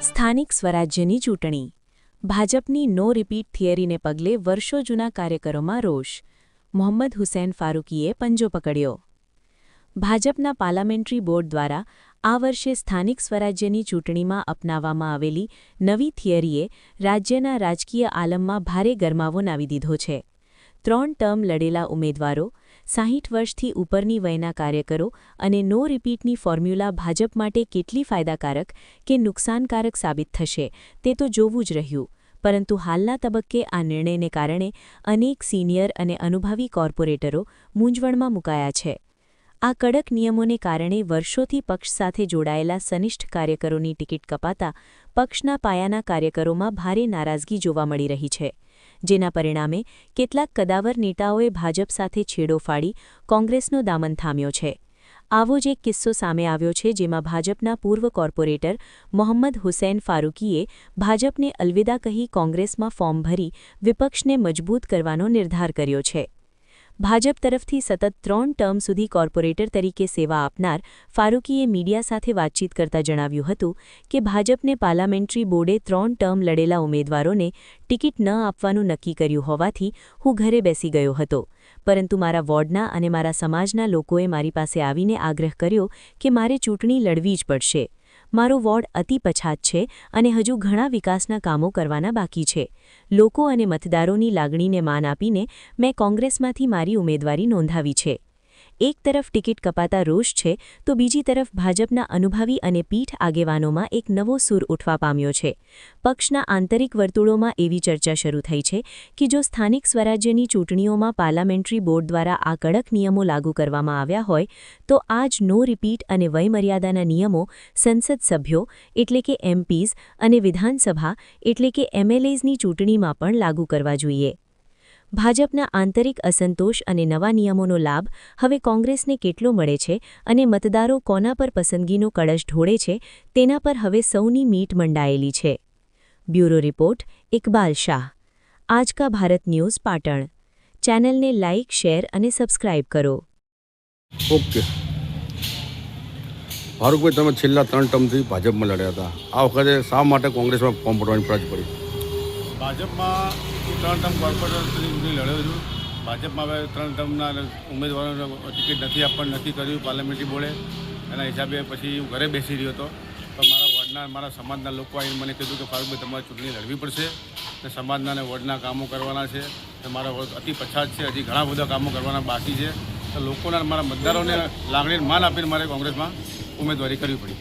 સ્થાનિક સ્વરાજ્યની ચૂંટણી. ભાજપની નો રિપીટ થિયરીને પગલે વર્ષો જૂના કાર્યકરોમાં રોષ. મોહમ્મદ હુસૈન ફારૂકીએ પંજો પકડ્યો. ભાજપના પાર્લામેન્ટરી બોર્ડ દ્વારા આ વર્ષે સ્થાનિક સ્વરાજ્યની ચૂંટણીમાં અપનાવવામાં આવેલી નવી થિયરીએ રાજ્યના રાજકીય આલમમાં ભારે ગરમાવો લાવી દીધો છે. 3 ટર્મ લડેલા ઉમેદવારો, 60 વર્ષથી ઉપરની વયના કાર્યકરો અને નો રિપીટની ફોર્મ્યુલા ભાજપ માટે કેટલી ફાયદાકારક કે નુકસાનકારક સાબિત થશે તે તો જોવું જ રહ્યું. પરંતુ હાલના તબક્કે આ નિર્ણયને કારણે અનેક સિનિયર અને અનુભવી કોર્પોરેટરો મૂંઝવણમાં મુકાયા છે. આ કડક નિયમોને કારણે વર્ષોથી પક્ષ સાથે જોડાયેલા સનિષ્ઠ કાર્યકરોની ટિકિટ કપાતા પક્ષના પાયાના કાર્યકરોમાં ભારે નારાજગી જોવા મળી રહી છે. જેના પરિણામે કેટલાક કદાવર નેતાઓએ ભાજપ સાથે છેડો ફાડી કોંગ્રેસનો દામન થામ્યો છે. આવો જ એક કિસ્સો સામે આવ્યો છે, જેમાં ભાજપના પૂર્વ કોર્પોરેટર મોહમ્મદ હુસૈન ફારૂકીએ ભાજપને અલવિદા કહી કોંગ્રેસમાં ફોર્મ ભરી વિપક્ષને મજબૂત કરવાનો નિર્ધાર કર્યો છે. ભાજપ તરફથી સતત 3 ટર્મ સુધી કોર્પોરેટર તરીકે સેવા આપનાર ફારૂકીએ મીડિયા સાથે વાતચીત કરતા જણાવ્યું હતું કે ભાજપને પાર્લામેન્ટરી બોર્ડે 3 ટર્મ લડેલા ઉમેદવારોને ટિકિટ ન આપવાનું નક્કી કર્યું હોવાથી હું ઘરે બેસી ગયો હતો. પરંતુ મારા વોર્ડના અને મારા સમાજના લોકોએ મારી પાસે આવીને આગ્રહ કર્યો કે મારે ચૂંટણી લડવી જ પડશે. મારો વોર્ડ અતિ પછાત છે અને હજુ ઘણા વિકાસના કામો કરવાના બાકી છે. લોકો અને મતદારોની લાગણીને માન આપીને મેં કોંગ્રેસમાંથી મારી ઉમેદવારી નોંધાવી છે. એક તરફ ટિકિટ કપાતા રોષ છે તો બીજી તરફ ભાજપના અનુભવી અને પીઠ આગેવાનોમાં એક નવો સૂર ઉઠવા પામ્યો છે. પક્ષના આંતરિક વર્તુળોમાં એવી ચર્ચા શરૂ થઈ છે કે જો સ્થાનિક સ્વરાજ્યની ચૂંટણીઓમાં પાર્લામેન્ટરી બોર્ડ દ્વારા આ કડક નિયમો લાગુ કરવામાં આવ્યા હોય તો આ જ નો રિપીટ અને વયમર્યાદાના નિયમો સંસદ સભ્યો એટલે કે એમપીઝ અને વિધાનસભા એટલે કે એમએલએઝની ચૂંટણીમાં પણ લાગુ કરવા જોઈએ. ભાજપના આંતરિક અસંતોષ અને નવા નિયમોનો લાભ હવે કોંગ્રેસને કેટલો મળે છે અને મતદારો કોના પર પસંદગીનો કળશ ઢોળે છે તેના પર હવે સૌની મીટ મંડાયેલી છે. બ્યુરો રિપોર્ટ ઇકબાલ શાહ, આજ કા ભારત ન્યૂઝ, પાટણ. ચેનલને લાઇક, શેર અને સબસ્ક્રાઇબ કરો. ઓકે. ફારૂકભાઈ, તમે છેલ્લા 3 ટર્મથી ભાજપમાં લડ્યા હતા. આ વખતે શા માટે કોંગ્રેસમાં ફોર્મ ભરવાની ફરજ પડી? ભાજપમાં 3 ટર્મ કોર્પોરેટર સુધી લડ્યો છું. ભાજપમાં હવે 3 ટર્મના ઉમેદવારોને ટિકિટ નથી આપવાનું નક્કી કર્યું પાર્લામેન્ટરી બોર્ડે. એના હિસાબે પછી હું ઘરે બેસી રહ્યો હતો. તો મારા વોર્ડના, મારા સમાજના લોકો આવીને મને કીધું કે ફારૂકભાઈ, તમારે ચૂંટણી લડવી પડશે અને સમાજના અને વોર્ડના કામો કરવાના છે. તો મારા વોર્ડ અતિ પછાત છે, હજી ઘણા બધા કામો કરવાના બાકી છે. તો લોકોના, મારા મતદારોને લાગણીને માન આપીને મારે કોંગ્રેસમાં ઉમેદવારી કરવી પડી.